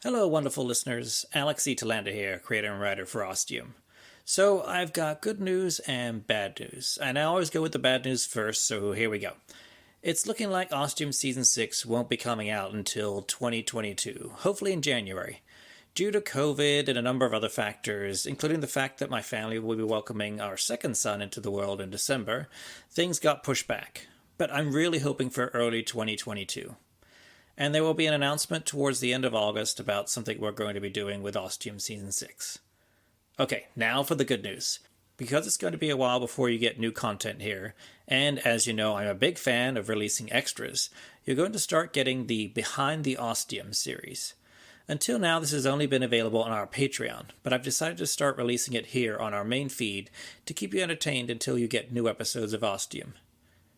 Hello, wonderful listeners. Alex E. Telander here, creator and writer for Ostium. So, I've got good news and bad news, and I always go with the bad news first, so here we go. It's looking like Ostium Season 6 won't be coming out until 2022, hopefully in January. Due to COVID and a number of other factors, including the fact that my family will be welcoming our second son into the world in December, things got pushed back. But I'm really hoping for early 2022. And there will be an announcement towards the end of August about something we're going to be doing with Ostium Season 6. Okay, now for the good news. Because it's going to be a while before you get new content here, and as you know, I'm a big fan of releasing extras, you're going to start getting the Behind the Ostium series. Until now, this has only been available on our Patreon, but I've decided to start releasing it here on our main feed to keep you entertained until you get new episodes of Ostium.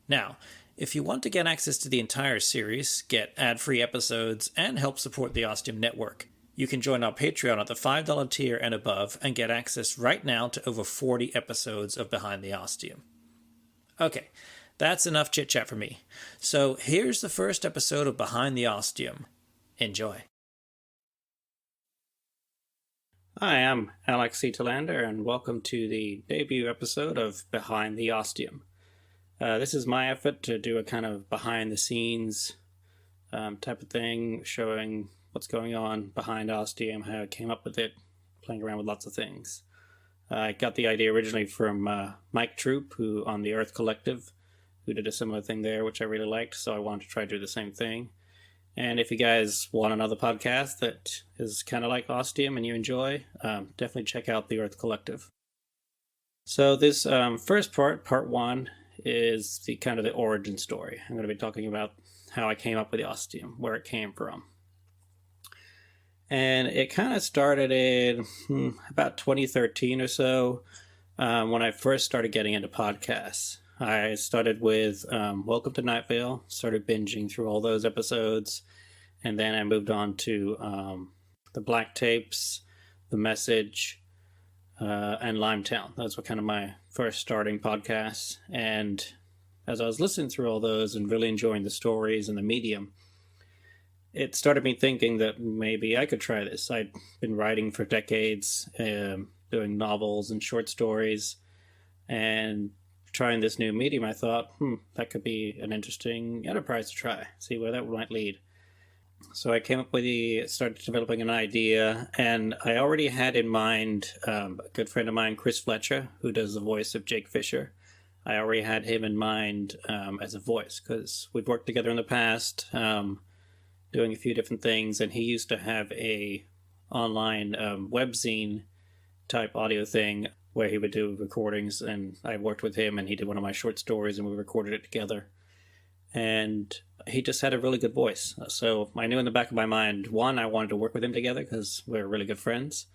Now, if you want to get access to the entire series, get ad-free episodes, and help support the Ostium Network, you can join our Patreon at the $5 tier and above and get access right now to over 40 episodes of Behind the Ostium. Okay, that's enough chit-chat for me. So here's the first episode of Behind the Ostium. Enjoy. Hi, I'm Alex C. Telander, and welcome to the debut episode of Behind the Ostium. This is my effort to do a kind of behind-the-scenes type of thing, showing what's going on behind Ostium, how I came up with it, playing around with lots of things. I got the idea originally from Mike Troop, who on the Earth Collective, who did a similar thing there, which I really liked, so I wanted to try to do the same thing. And if you guys want another podcast that is kind of like Ostium and you enjoy, definitely check out the Earth Collective. So this first part one, is the kind of the origin story. I'm going to be talking about how I came up with the Ostium, where it came from. And it kind of started in about 2013 or so, when I first started getting into podcasts. I started with Welcome to Night Vale, started binging through all those episodes, and then I moved on to the Black Tapes, The Message, and Limetown. Those were kind of my first starting podcasts. And as I was listening through all those and really enjoying the stories and the medium, it started me thinking that maybe I could try this. I'd been writing for decades, doing novels and short stories, and trying this new medium, I thought, that could be an interesting enterprise to try, see where that might lead. So I came up with started developing an idea, and I already had in mind a good friend of mine, Chris Fletcher, who does the voice of Jake Fisher. I already had him in mind as a voice, because we've worked together in the past, doing a few different things, and he used to have a online webzine type audio thing where he would do recordings, and I worked with him, and he did one of my short stories, and we recorded it together. And he just had a really good voice. So I knew in the back of my mind, one, I wanted to work with him together because we're really good friends.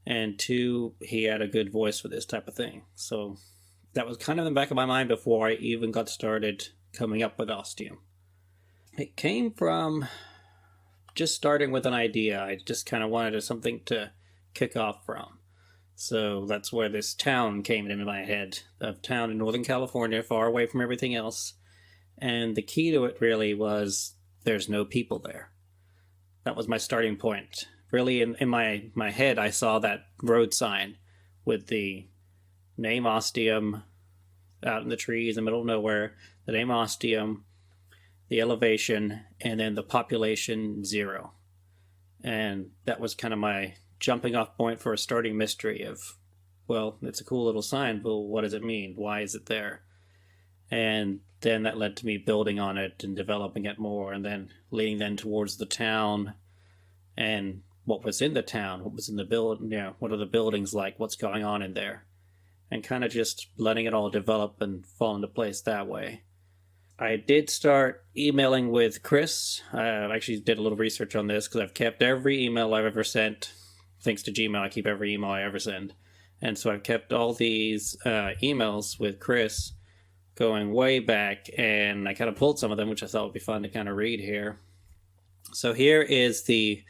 And two, he had a good voice for this type of thing. So that was kind of in the back of my mind before I even got started coming up with Ostium. It came from just starting with an idea. I just kind of wanted something to kick off from. So that's where this town came into my head. A town in Northern California, far away from everything else. And the key to it really was there's no people there. That was my starting point. Really, in my head, I saw that road sign with the name Ostium out in the trees in the middle of nowhere, the name Ostium, the elevation, and then the population 0. And that was kind of my jumping off point for a starting mystery of, well, it's a cool little sign, but what does it mean? Why is it there? And then that led to me building on it and developing it more, and then leading then towards the town and what was in the town, what was in the building, what are the buildings like, what's going on in there, and kind of just letting it all develop and fall into place that way. I did start emailing with Chris. I actually did a little research on this because I've kept every email I've ever sent. Thanks to Gmail, I keep every email I ever send. And so I've kept all these emails with Chris going way back, and I kind of pulled some of them, which I thought would be fun to kind of read here. So here is the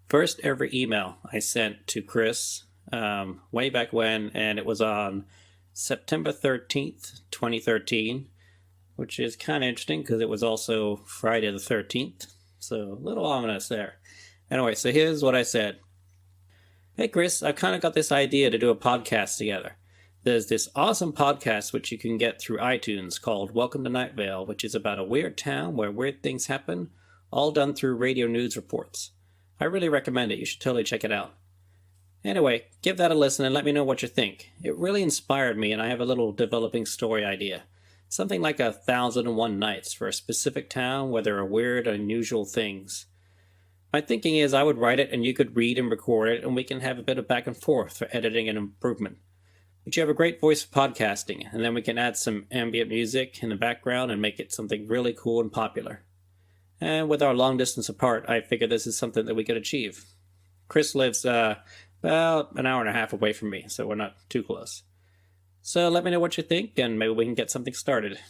first ever email I sent to Chris way back when, and it was on September 13th, 2013, which is kind of interesting because it was also Friday the 13th, so a little ominous there. Anyway, so here's what I said. Hey Chris, I've kind of got this idea to do a podcast together. There's this awesome podcast which you can get through iTunes called Welcome to Night Vale, which is about a weird town where weird things happen, all done through radio news reports. I really recommend it. You should totally check it out. Anyway, give that a listen and let me know what you think. It really inspired me, and I have a little developing story idea. Something like 1,001 Nights for a specific town where there are weird, unusual things. My thinking is I would write it and you could read and record it, and we can have a bit of back and forth for editing and improvement. But you have a great voice for podcasting, and then we can add some ambient music in the background and make it something really cool and popular. And with our long distance apart, I figure this is something that we could achieve. Chris lives about an hour and a half away from me, so we're not too close. So let me know what you think, and maybe we can get something started.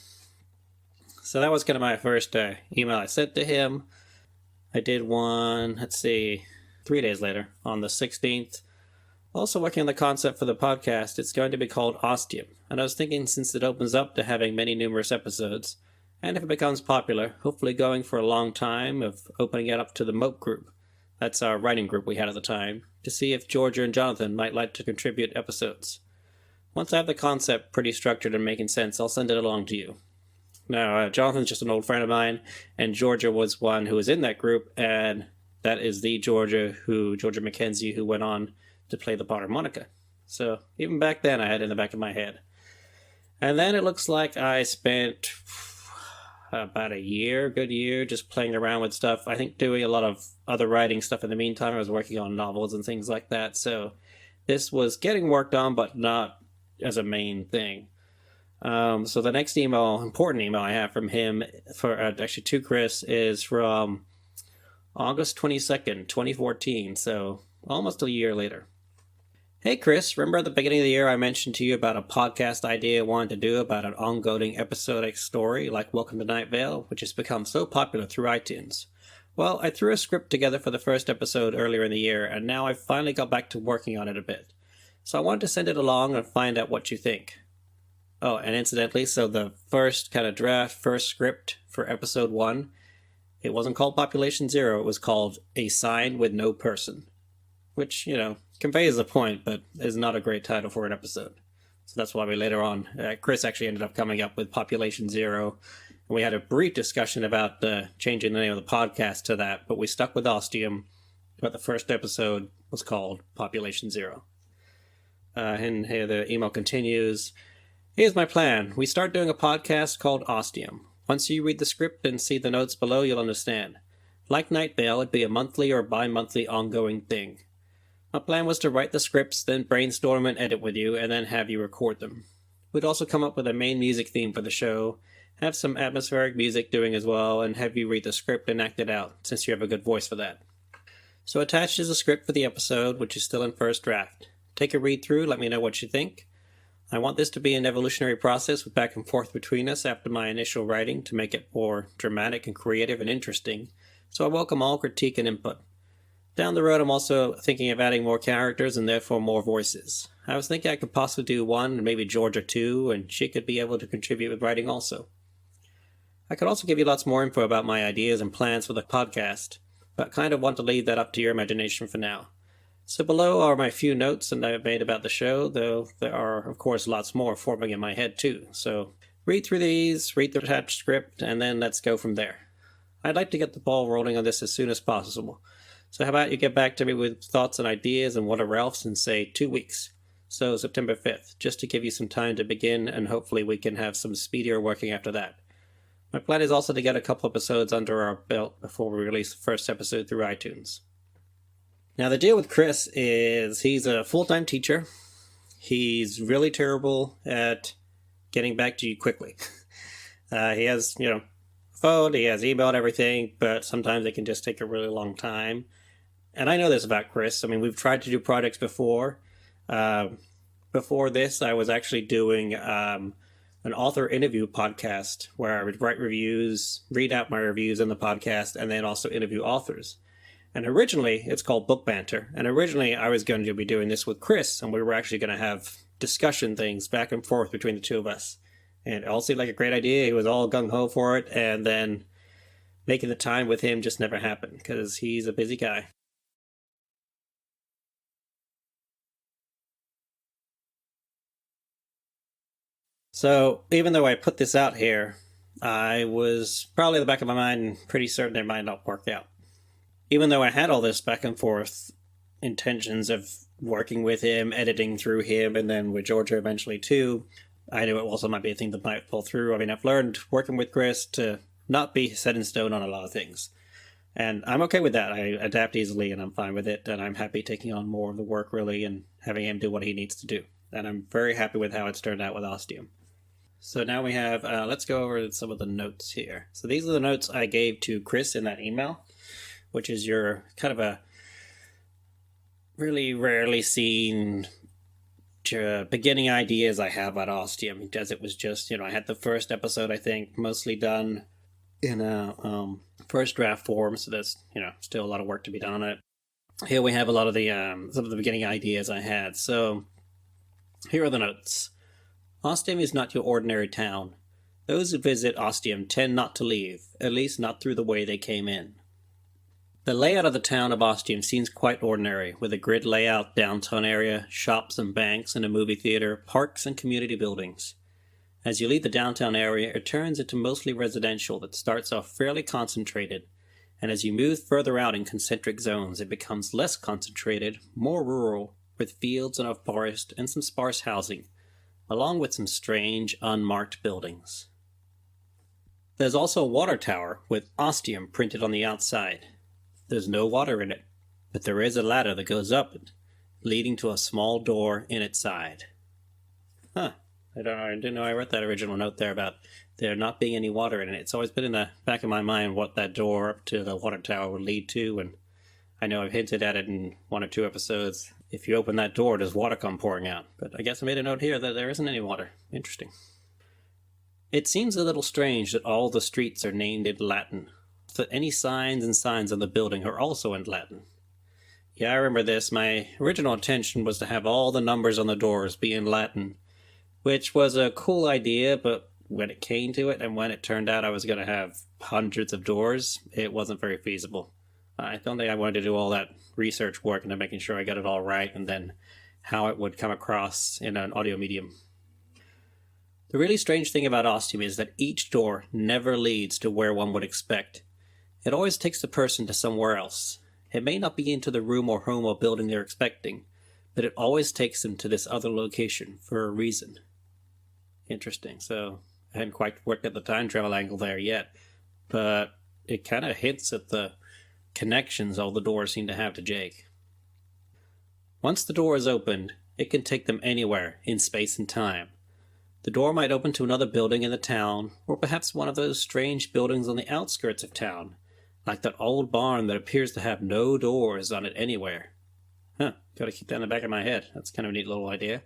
So that was kind of my first email I sent to him. I did one, 3 days later, on the 16th. Also working on the concept for the podcast. It's going to be called Ostium, and I was thinking since it opens up to having many numerous episodes, and if it becomes popular, hopefully going for a long time, of opening it up to the Moat group. That's our writing group we had at the time, to see if Georgia and Jonathan might like to contribute episodes. Once I have the concept pretty structured and making sense, I'll send it along to you. Now, Jonathan's just an old friend of mine, and Georgia was one who was in that group, and that is the Georgia McKenzie, who went on to play the harmonica. So, even back then, I had it in the back of my head. And then it looks like I spent about a good year, just playing around with stuff. I think doing a lot of other writing stuff in the meantime. I was working on novels and things like that, so this was getting worked on, but not as a main thing. So the next important email I have from him, to Chris, is from August 22nd, 2014, so almost a year later. Hey Chris, remember at the beginning of the year I mentioned to you about a podcast idea I wanted to do about an ongoing episodic story like Welcome to Night Vale, which has become so popular through iTunes? Well, I threw a script together for the first episode earlier in the year, and now I've finally got back to working on it a bit. So I wanted to send it along and find out what you think. Oh, and incidentally, so the first script for episode 1, it wasn't called Population Zero, it was called A Sign with No Person. Which, conveys the point, but is not a great title for an episode. So that's why we later on, Chris actually ended up coming up with Population Zero, and we had a brief discussion about changing the name of the podcast to that, but we stuck with Ostium, but the first episode was called Population Zero. And here the email continues. Here's my plan. We start doing a podcast called Ostium. Once you read the script and see the notes below, you'll understand. Like Night Vale, it'd be a monthly or bi-monthly ongoing thing. My plan was to write the scripts, then brainstorm and edit with you, and then have you record them. We'd also come up with a main music theme for the show, have some atmospheric music doing as well, and have you read the script and act it out, since you have a good voice for that. So attached is a script for the episode, which is still in first draft. Take a read through, let me know what you think. I want this to be an evolutionary process with back and forth between us after my initial writing to make it more dramatic and creative and interesting, so I welcome all critique and input. Down the road, I'm also thinking of adding more characters and therefore more voices. I was thinking I could possibly do one, and maybe Georgia too, and she could be able to contribute with writing also. I could also give you lots more info about my ideas and plans for the podcast, but kind of want to leave that up to your imagination for now. So below are my few notes that I've made about the show, though there are, of course, lots more forming in my head too. So read through these, read the attached script, and then let's go from there. I'd like to get the ball rolling on this as soon as possible. So how about you get back to me with thoughts and ideas and whatever else in, say, 2 weeks. So September 5th, just to give you some time to begin, and hopefully we can have some speedier working after that. My plan is also to get a couple episodes under our belt before we release the first episode through iTunes. Now, the deal with Chris is he's a full-time teacher. He's really terrible at getting back to you quickly. He has, phone, he has email and everything, but sometimes it can just take a really long time. And I know this about Chris. I mean, we've tried to do projects before. Before this, I was actually doing an author interview podcast where I would write reviews, read out my reviews in the podcast, and then also interview authors. And originally, it's called Book Banter. And originally, I was going to be doing this with Chris, and we were actually going to have discussion things back and forth between the two of us. And it all seemed like a great idea. He was all gung-ho for it, and then making the time with him just never happened, because he's a busy guy. So even though I put this out here, I was probably in the back of my mind pretty certain it might not work out. Even though I had all this back and forth intentions of working with him, editing through him, and then with Georgia eventually too, I knew it also might be a thing that might fall through. I mean, I've learned working with Chris to not be set in stone on a lot of things. And I'm okay with that. I adapt easily and I'm fine with it. And I'm happy taking on more of the work, really, and having him do what he needs to do. And I'm very happy with how it's turned out with Ostium. So now we have, let's go over some of the notes here. So these are the notes I gave to Chris in that email, which is your kind of a really rarely seen beginning ideas I have about Ostium, as it was just, I had the first episode, I think, mostly done in a first draft form, so there's, still a lot of work to be done on it. Here we have a lot of the, some of the beginning ideas I had. So here are the notes. Ostium is not your ordinary town. Those who visit Ostium tend not to leave, at least not through the way they came in. The layout of the town of Ostium seems quite ordinary, with a grid layout downtown area, shops and banks and a movie theater, parks and community buildings. As you leave the downtown area, it turns into mostly residential that starts off fairly concentrated, and as you move further out in concentric zones, it becomes less concentrated, more rural, with fields and a forest and some sparse housing, along with some strange, unmarked buildings. There's also a water tower with Ostium printed on the outside. There's no water in it, but there is a ladder that goes up it, leading to a small door in its side. Huh. I didn't know I wrote that original note there about there not being any water in it. It's always been in the back of my mind what that door up to the water tower would lead to, and I know I've hinted at it in one or two episodes. If you open that door, does water come pouring out? But I guess I made a note here that there isn't any water. Interesting. It seems a little strange that all the streets are named in Latin, that any signs and signs on the building are also in Latin. Yeah, I remember this. My original intention was to have all the numbers on the doors be in Latin, which was a cool idea, but when it came to it and when it turned out I was going to have hundreds of doors, it wasn't very feasible. I don't think I wanted to do all that research work into making sure I got it all right and then how it would come across in an audio medium. The really strange thing about Ostium is that each door never leads to where one would expect. It always takes the person to somewhere else. It may not be into the room or home or building they're expecting, but it always takes them to this other location for a reason. Interesting. So I hadn't quite worked at the time travel angle there yet, but it kind of hints at the connections all the doors seem to have to Jake. Once the door is opened, it can take them anywhere in space and time. The door might open to another building in the town, or perhaps one of those strange buildings on the outskirts of town, like that old barn that appears to have no doors on it anywhere. Gotta keep that in the back of my head. That's kind of a neat little idea.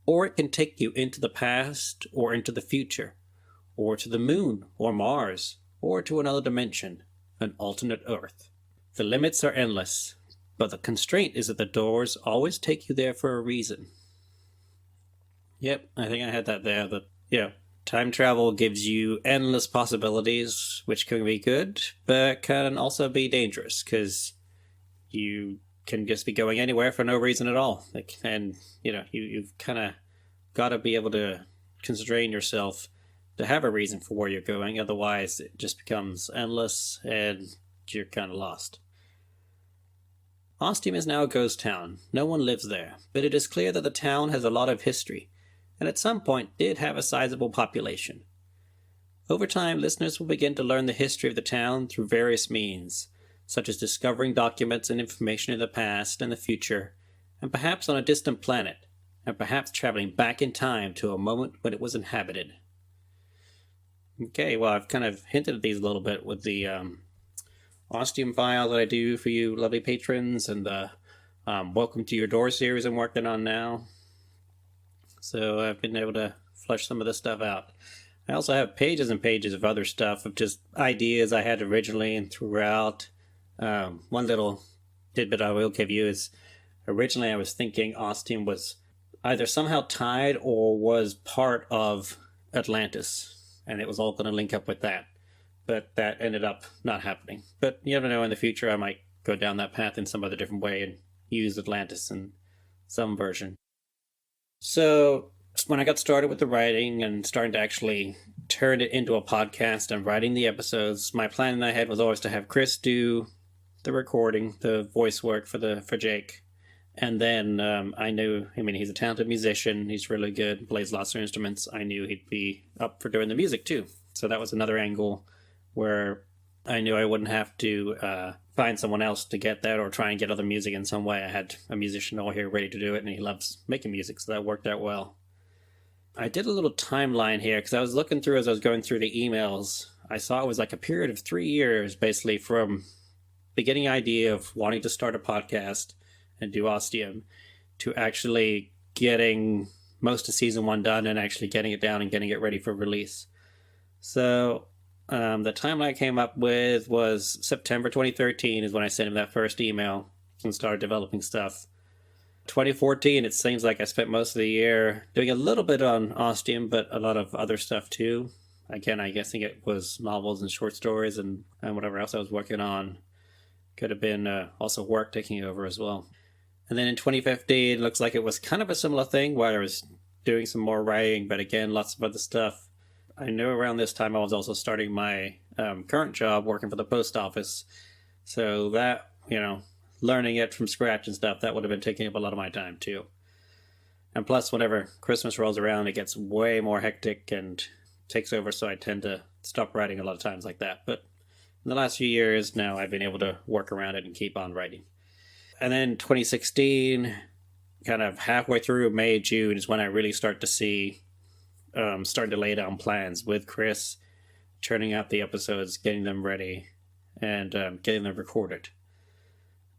Or it can take you into the past, or into the future, or to the moon, or Mars, or to another dimension, an alternate Earth. The limits are endless, but the constraint is that the doors always take you there for a reason. Yep, I think I had that there. Time travel gives you endless possibilities, which can be good, but can also be dangerous, because you can just be going anywhere for no reason at all. You've kind of got to be able to constrain yourself to have a reason for where you're going, otherwise it just becomes endless and you're kind of lost. Ostium is now a ghost town. No one lives there, but it is clear that the town has a lot of history, and at some point did have a sizable population. Over time, listeners will begin to learn the history of the town through various means, such as discovering documents and information in the past and the future, and perhaps on a distant planet, and perhaps traveling back in time to a moment when it was inhabited. Okay, well, I've kind of hinted at these a little bit with the Ostium file that I do for you lovely patrons, and the Welcome to Your Door series I'm working on now. So I've been able to flesh some of this stuff out. I also have pages and pages of other stuff, of just ideas I had originally and throughout. One little tidbit I will give you is, originally I was thinking Ostium was either somehow tied or was part of Atlantis, and it was all going to link up with that. But that ended up not happening. But you never know, in the future I might go down that path in some other different way and use Atlantis in some version. So when I got started with the writing and starting to actually turn it into a podcast and writing the episodes, my plan in my head was always to have Chris do the recording, the voice work for Jake. And then I knew, he's a talented musician. He's really good, plays lots of instruments. I knew he'd be up for doing the music too. So that was another angle where I knew I wouldn't have to find someone else to get that or try and get other music in some way. I had a musician all here ready to do it, and he loves making music, so that worked out well. I did a little timeline here because I was looking through as I was going through the emails. I saw it was like a period of 3 years, basically, from beginning idea of wanting to start a podcast and do Ostium to actually getting most of season 1 done and actually getting it down and getting it ready for release. So the timeline I came up with was September 2013 is when I sent him that first email and started developing stuff. 2014, it seems like I spent most of the year doing a little bit on Ostium, but a lot of other stuff too. Again, I'm guessing it was novels and short stories and whatever else I was working on. Could have been also work taking over as well. And then in 2015, it looks like it was kind of a similar thing where I was doing some more writing, but again, lots of other stuff. I knew around this time I was also starting my current job working for the post office. So that, learning it from scratch and stuff, that would have been taking up a lot of my time too. And plus, whenever Christmas rolls around, it gets way more hectic and takes over, so I tend to stop writing a lot of times like that. But in the last few years now, I've been able to work around it and keep on writing. And then 2016, kind of halfway through May, June, is when I really start to see, starting to lay down plans with Chris, churning out the episodes, getting them ready, and getting them recorded.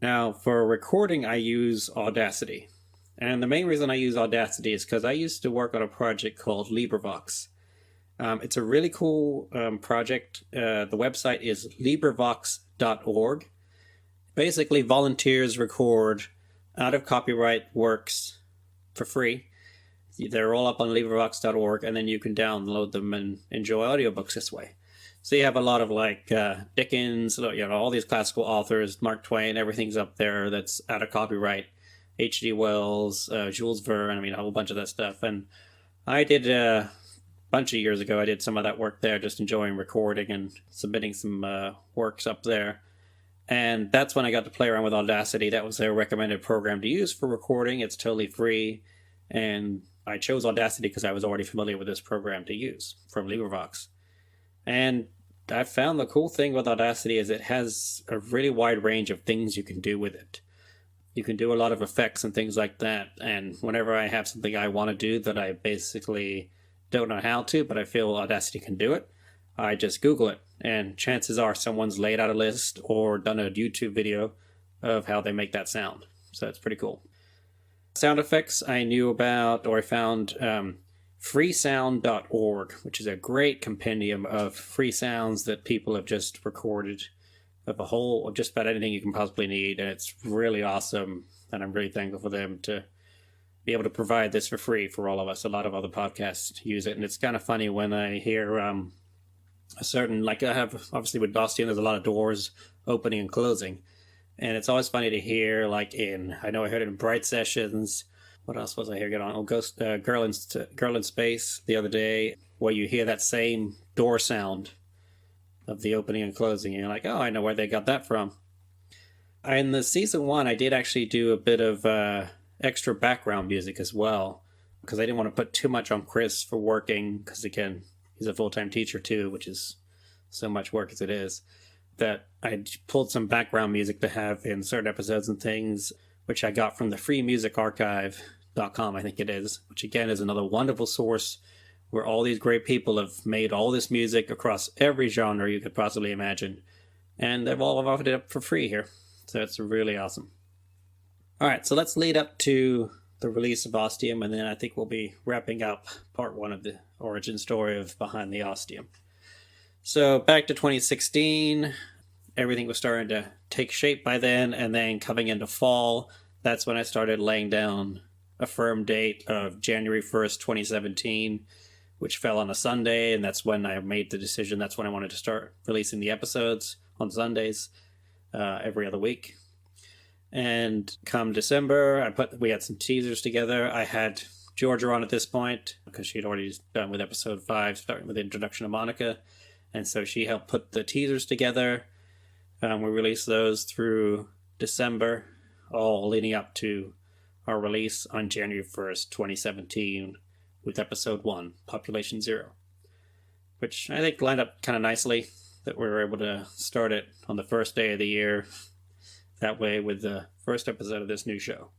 Now, for recording, I use Audacity. And the main reason I use Audacity is because I used to work on a project called LibriVox. It's a really cool project. The website is LibriVox.org. Basically, volunteers record out of copyright works for free. They're all up on LibriVox.org, and then you can download them and enjoy audiobooks this way. So you have a lot of Dickens, all these classical authors, Mark Twain, everything's up there that's out of copyright. H.G. Wells, Jules Verne, a whole bunch of that stuff. And I did a bunch of years ago, I did some of that work there, just enjoying recording and submitting some works up there. And that's when I got to play around with Audacity. That was their recommended program to use for recording. It's totally free. And I chose Audacity because I was already familiar with this program to use from LibriVox. And I found the cool thing with Audacity is it has a really wide range of things you can do with it. You can do a lot of effects and things like that. And whenever I have something I want to do that I basically don't know how to, but I feel Audacity can do it, I just Google it. And chances are someone's laid out a list or done a YouTube video of how they make that sound. So that's pretty cool. Sound effects I knew about, or I found freesound.org, which is a great compendium of free sounds that people have just recorded of just about anything you can possibly need. And it's really awesome. And I'm really thankful for them to be able to provide this for free for all of us. A lot of other podcasts use it. And it's kind of funny when I hear a certain, I have, obviously with Ostium, there's a lot of doors opening and closing. And it's always funny to hear, I know I heard it in Bright Sessions. What else was I hearing it on? Girl in Space the other day, where you hear that same door sound of the opening and closing. And you're like, oh, I know where they got that from. In the season 1, I did actually do a bit of extra background music as well, because I didn't want to put too much on Chris for working, because again, he's a full-time teacher too, which is so much work as it is, that I pulled some background music to have in certain episodes and things, which I got from the freemusicarchive.com, I think it is, which again is another wonderful source where all these great people have made all this music across every genre you could possibly imagine. And they've all offered it up for free here. So it's really awesome. All right, so let's lead up to the release of Ostium, and then I think we'll be wrapping up part 1 of the origin story of Behind the Ostium. So back to 2016, everything was starting to take shape by then, and then coming into fall, that's when I started laying down a firm date of January 1st, 2017, which fell on a Sunday, and that's when I made the decision. That's when I wanted to start releasing the episodes on Sundays every other week. And come December, we had some teasers together. I had Georgia on at this point, because she'd already done with episode 5, starting with the introduction of Monica. And so she helped put the teasers together. We released those through December, all leading up to our release on January 1st, 2017, with episode 1, Population Zero, which I think lined up kind of nicely, that we were able to start it on the first day of the year, that way with the first episode of this new show.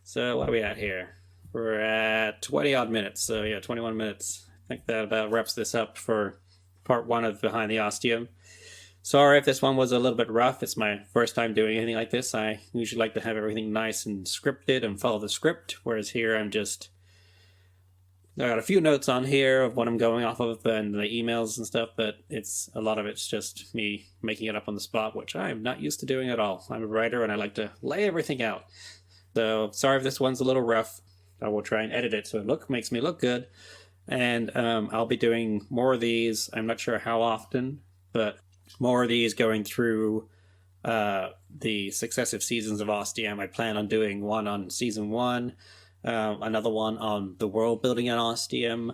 So what are we at here? We're at 20-odd minutes, so yeah, 21 minutes. I think that about wraps this up for part 1 of Behind the Ostium. Sorry if this one was a little bit rough. It's my first time doing anything like this. I usually like to have everything nice and scripted and follow the script, whereas here I got a few notes on here of what I'm going off of and the emails and stuff, but a lot of it's just me making it up on the spot, which I'm not used to doing at all. I'm a writer and I like to lay everything out. So sorry if this one's a little rough. I will try and edit it so it makes me look good. And I'll be doing more of these. I'm not sure how often, but more of these going through the successive seasons of Ostium. I plan on doing one on season 1, another one on the world building in Ostium,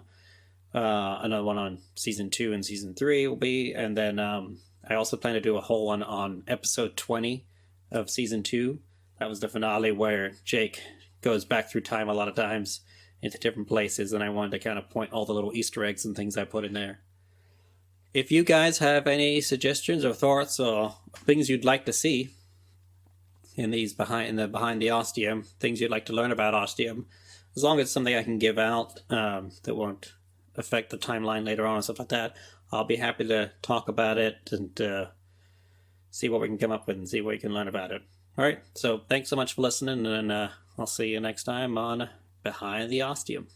another one on season 2 and season 3 will be, and then I also plan to do a whole one on episode 20 of season 2. That was the finale where Jake goes back through time a lot of times into different places, and I wanted to kind of point all the little Easter eggs and things I put in there. If you guys have any suggestions or thoughts or things you'd like to see in these behind the Ostium, things you'd like to learn about Ostium, as long as it's something I can give out that won't affect the timeline later on and stuff like that, I'll be happy to talk about it and see what we can come up with and see what we can learn about it. All right, so thanks so much for listening, and I'll see you next time on Behind the Ostium.